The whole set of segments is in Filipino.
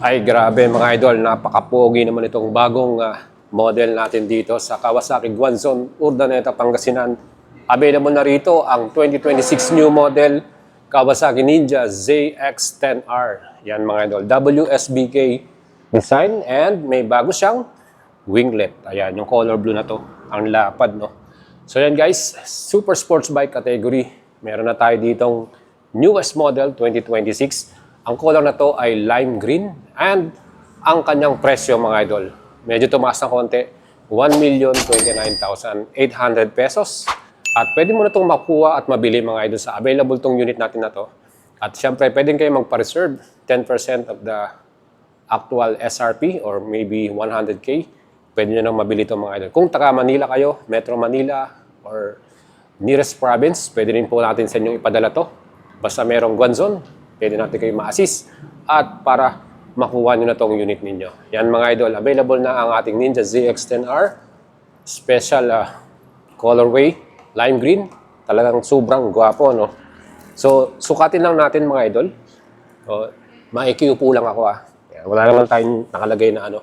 Ay grabe mga idol, napaka-pogi naman itong bagong model natin dito sa Kawasaki Guanzon, Urdaneta, Pangasinan. Available na rito ang 2026 new model Kawasaki Ninja ZX-10R. Yan mga idol, WSBK design and may bago siyang winglet. Ayan, yung color blue na to, ang lapad no. So yan guys, super sports bike category. Meron na tayo ditong newest model 2026. Ang color na to ay lime green and ang kanyang presyo mga idol, medyo tumaas ng konti, 1,029,800 pesos. At pwede mo na itong makuha at mabili mga idol sa available tong unit natin na to. At syempre, pwede kayo magpa-reserve 10% of the actual SRP or maybe 100K. Pwede nyo nang mabili itong mga idol. Kung taga Manila kayo, Metro Manila or nearest province, pwede rin po natin sa inyong ipadala to. Basta merong Guanzon, pwede natin kayo ma-assist at para makuha nyo na tong unit ninyo. Yan mga idol, available na ang ating Ninja ZX-10R. Special colorway, lime green. Talagang sobrang gwapo, no? So, sukatin lang natin mga idol. So, maikiupo lang ako, Yan, wala naman tayong nakalagay na ano.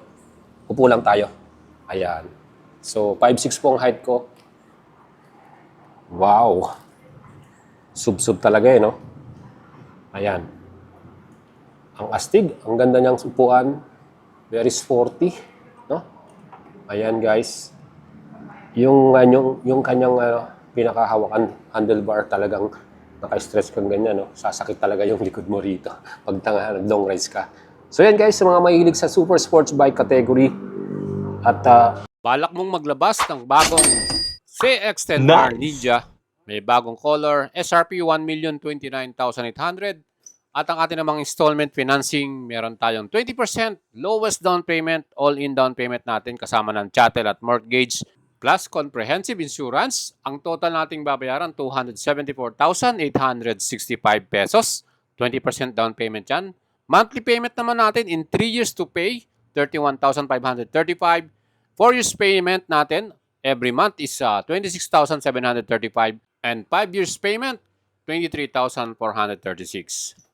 Upo lang tayo. Ayan. So, 5'6 po ang height ko. Wow. Sub-sub talaga no? Ayan. Ang astig, ang ganda niyang upuan. Very sporty, no? Ayan guys. Yung kanyang pinakahawakan handlebar talagang naka-stress kang ganyan, no? Sasakit talaga yung likod mo rito pag long rides ka. So yan guys, sa mga mahilig sa super sports bike category at balak mong maglabas ng bagong ZX-10R Ninja, may bagong color, SRP 1,029,800. At ang ating namang installment financing, meron tayong 20% lowest down payment, all-in down payment natin kasama ng chattel at mortgage plus comprehensive insurance. Ang total nating babayaran, 274,865 pesos. 20% down payment yan. Monthly payment naman natin in 3 years to pay, 31,535. 4 years payment natin, every month is 26,735. And 5 years payment, 23,436.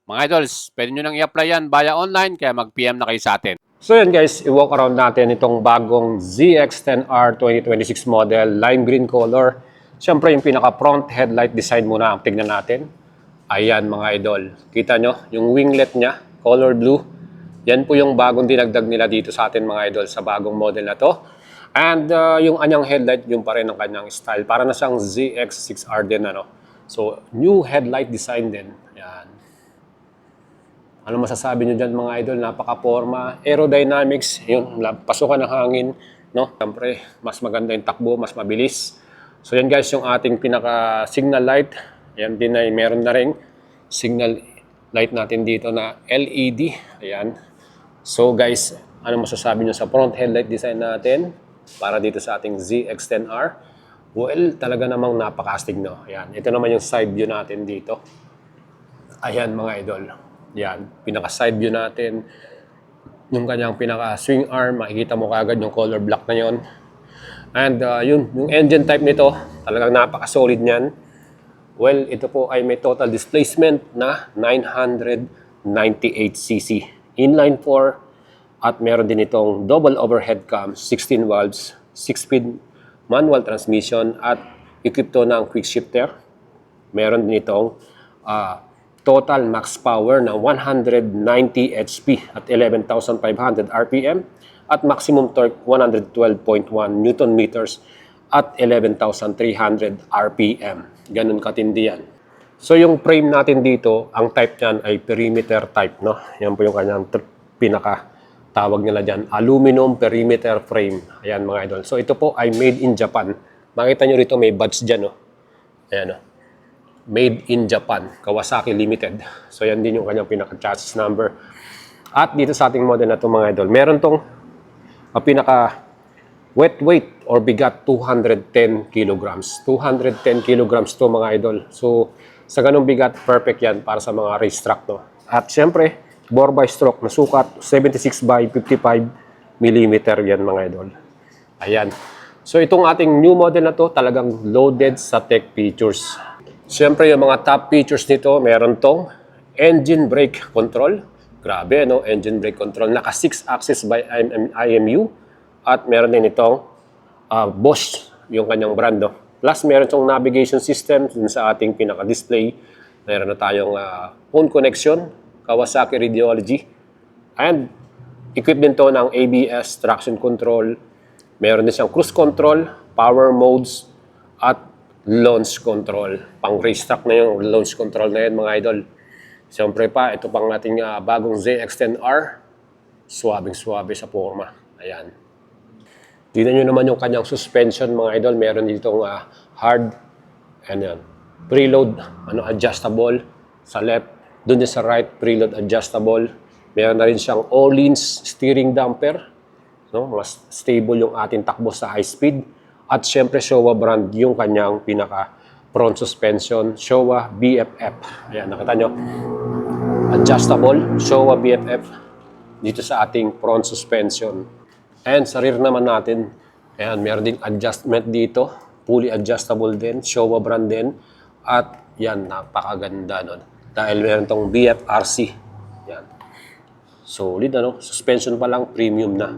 Mga idols, pwede nyo nang i-apply yan via online, kaya mag-PM na kayo sa atin. So yan guys, i-walk around natin itong bagong ZX-10R 2026 model, lime green color. Siyempre yung pinaka-front headlight design muna ang tignan natin. Ayan mga idol, kita nyo yung winglet niya, color blue. Yan po yung bagong dinagdag nila dito sa atin mga idol sa bagong model na to. And yung anyang headlight, yung pa rin ang kanyang style. Para na siyang ZX-6R din, ano. So, new headlight design din. Yan. Ano masasabi nyo dyan mga idol? Napaka-forma. Aerodynamics, yun, pasukan ng hangin, no? Siyempre, mas maganda yung takbo, mas mabilis. So, yan guys, yung ating pinaka-signal light. Yan din ay meron na rin signal light natin dito na LED. Ayan. So, guys, ano masasabi nyo sa front headlight design natin? Para dito sa ating ZX-10R. Well, talaga namang napakastig, no? Ayan. Ito naman yung side view natin dito. Ayan, mga idol. Yan. Pinaka-side view natin. Yung kanyang pinaka-swing arm. Makikita mo kaagad yung color black na yon. And yung engine type nito, talagang napaka-solid niyan. Well, ito po ay may total displacement na 998cc. Inline 4. At meron din itong double overhead cam, 16 valves, 6-speed manual transmission at equipped to ng quick shifter. Meron din itong total max power na 190 HP at 11,500 RPM at maximum torque 112.1 Newton meters at 11,300 RPM. Ganun katindi yan. So yung frame natin dito, ang type niyan ay perimeter type, no? Yan po yung kanyang tawag nila dyan, aluminum perimeter frame. Ayan mga idol. So ito po ay made in Japan. Makita nyo rito may badge dyan. No? Ayan. No? Made in Japan. Kawasaki Limited. So yan din yung kanyang pinaka-chassis number. At dito sa ating model na ito mga idol, meron tong pinaka wet weight or bigat 210 kilograms. 210 kilograms to mga idol. So sa ganung bigat, perfect yan para sa mga race track. No? At syempre, bore by stroke na sukat 76 by 55 mm yan mga idol. Ayan. So itong ating new model na to talagang loaded sa tech features. Siyempre yung mga top features nito, meron tong engine brake control, Grabe, no? Engine brake control. Naka 6-axis by IMU. At meron din itong Bosch, yung kanyang brand, no? Plus, meron itong navigation system dun sa ating pinaka-display. Meron na tayong phone connection, Kawasaki Radiology. And equipped din to ng ABS, traction control. Meron din siyang cruise control, power modes, at launch control. Pang racetrack na yung launch control na yan, mga idol. Siyempre pa, ito pang ating bagong ZX-10R. Suwabing-suwabe sa forma. Ayan. Tignan nyo naman yung kanyang suspension, mga idol. Meron ditong hard, yan, preload, adjustable sa left. Doon din sa right, preload adjustable. Meron na rin siyang Öhlins steering damper. No? Mas stable yung ating takbo sa high speed. At syempre, Showa brand yung kanyang pinaka front suspension, Showa BFF. Ayan, nakita nyo. Adjustable, Showa BFF dito sa ating front suspension. And sa rear naman natin, ayan, meron ding adjustment dito. Fully adjustable din, Showa brand din. At yan, napakaganda nun. Dahil meron tong BFRC. Yan. Solid, suspension pa lang, premium na.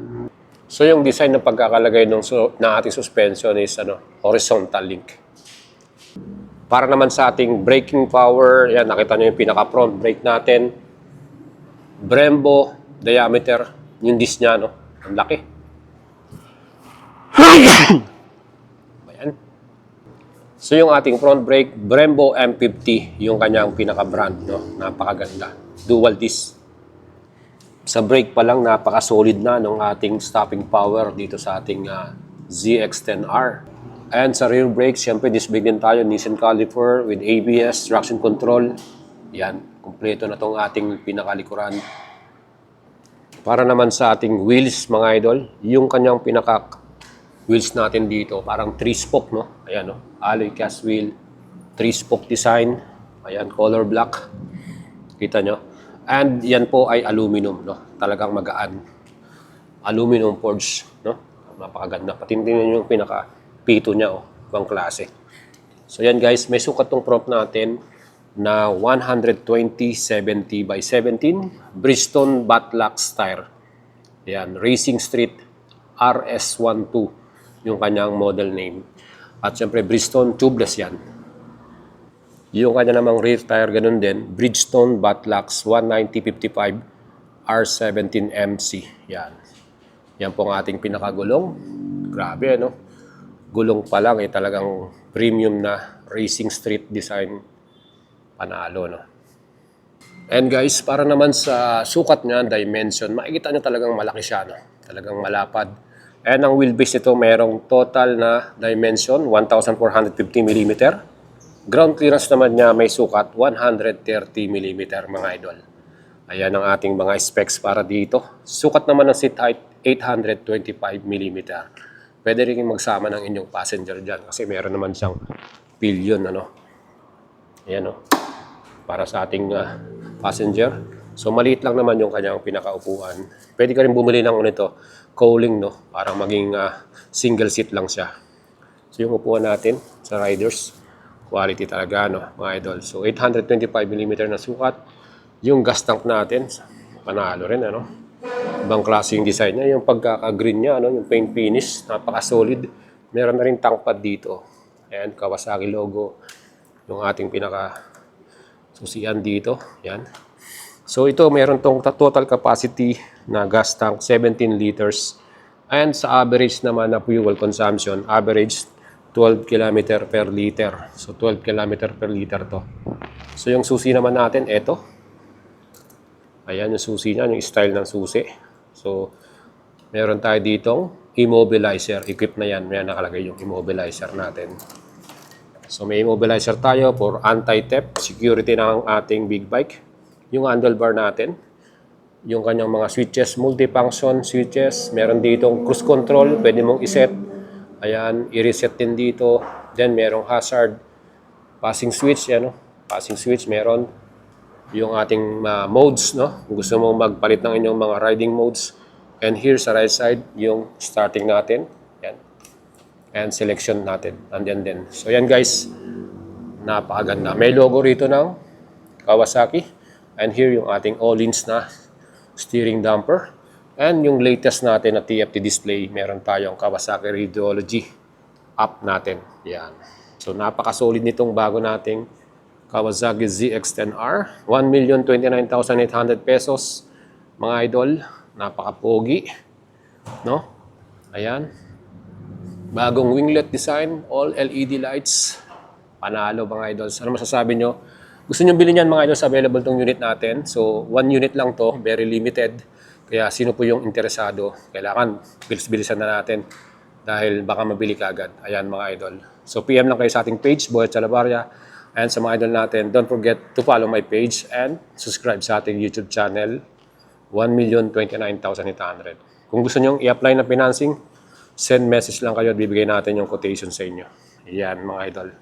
So yung design ng pagkakalagay ng ating suspension is horizontal link. Para naman sa ating braking power, yan, nakita nyo yung pinaka-front brake natin. Brembo diameter, yung disc niya, ang laki. Ayan. So yung ating front brake, Brembo M50, yung kanyang pinaka-brand, napakaganda. Dual disc. Sa brake pa lang, napaka-solid na ng ating stopping power dito sa ating ZX-10R. And sa rear brake, syempre disc brake din tayo, Nissan caliper with ABS, traction control. Yan, kumpleto na tong ating pinakalikuran. Para naman sa ating wheels, mga idol, yung kanyang pinaka-wheels natin dito, parang 3-spoke, Ayan, alloy cast wheel, 3-spoke design. Ayan, color black. Kita nyo? And yan po ay aluminum, Talagang magaan. Aluminum forged, Napakaganda. Patindihan yung pinaka-pito niya, ibang klase. So yan guys, may sukat tong prop natin na 120/70 by 17 Bridgestone Batlax tire. Yan, Racing Street RS12 yung kanyang model name. At syempre Bridgestone tubeless yan. Yung kanya namang rear tire ganun din, Bridgestone Batlax 190/55 R17MC. Yan. Yan po ang ating pinakagulong. Grabe, Gulong pa lang talagang premium na Racing Street design. Panalo, And guys, para naman sa sukat niya, dimension, makikita nyo talagang malaki siya, Talagang malapad. And ang wheelbase nito, merong total na dimension, 1,450 mm. Ground clearance naman niya, may sukat, 130 mm, mga idol. Ayan ang ating mga specs para dito. Sukat naman ng seat height, 825 mm. Pwede rin magsama ng inyong passenger dyan kasi meron naman siyang pillion, Ayan, para sa ating passenger. So, maliit lang naman yung kanyang pinakaupuan. Pwede ka rin bumili ng cooling, para maging single seat lang siya. So, yung upuan natin sa riders, quality talaga, mga idol. So, 825 mm na sukat. Yung gas tank natin, panalo rin, Ibang klase yung design niya. Yung pagkaka-green niya, yung paint finish, napaka-solid. Meron na rin tank pad dito. Ayan, Kawasaki logo. Yung ating pinaka-susian dito. Yan. So, ito, meron tong total capacity na gas tank, 17 liters. And sa average naman na fuel consumption, average 12 km per liter. So, 12 km per liter to. So, yung susi naman natin, ito. Ayan yung susi niya, yung style ng susi. So, meron tayo ditong immobilizer. Equip na yan. May nakalagay yung immobilizer natin. So, may immobilizer tayo for anti-theft, security ng ating big bike. Yung handlebar natin. Yung kanyang mga switches, multifunction switches. Meron ditong cruise control. Pwede mong iset. Ayan, i-reset din dito. Then, merong hazard. Passing switch, Passing switch, meron. Yung ating modes, Kung gusto mong magpalit ng inyong mga riding modes. And here sa right side, yung starting natin. Yan. And selection natin. Andyan din. So yan guys, napakaganda. May logo rito ng Kawasaki. And here yung ating Öhlins na steering damper. And yung latest natin na TFT display, meron tayong Kawasaki Radiology app natin. Yan. So napaka-solid nitong bago nating Kawasaki ZX-10R. 1,029,800 pesos. Mga idol, napaka-pogi. No? Ayan. Bagong winglet design, all LED lights. Panalo mga idols. Ano masasabi nyo? Gusto nyo bilhin yan mga idols, available tong unit natin. So, 1 unit lang to, very limited. Kaya sino po yung interesado, kailangan bilis-bilisan na natin dahil baka mabili ka agad. Ayan mga idol. So, PM lang kayo sa ating page, Boyet Salabarria. And sa mga idol natin, don't forget to follow my page and subscribe sa ating YouTube channel, 1,029,800. Kung gusto nyo i-apply na financing, send message lang kayo at bibigay natin yung quotation sa inyo. Ayan mga idol.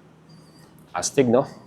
Astig, no?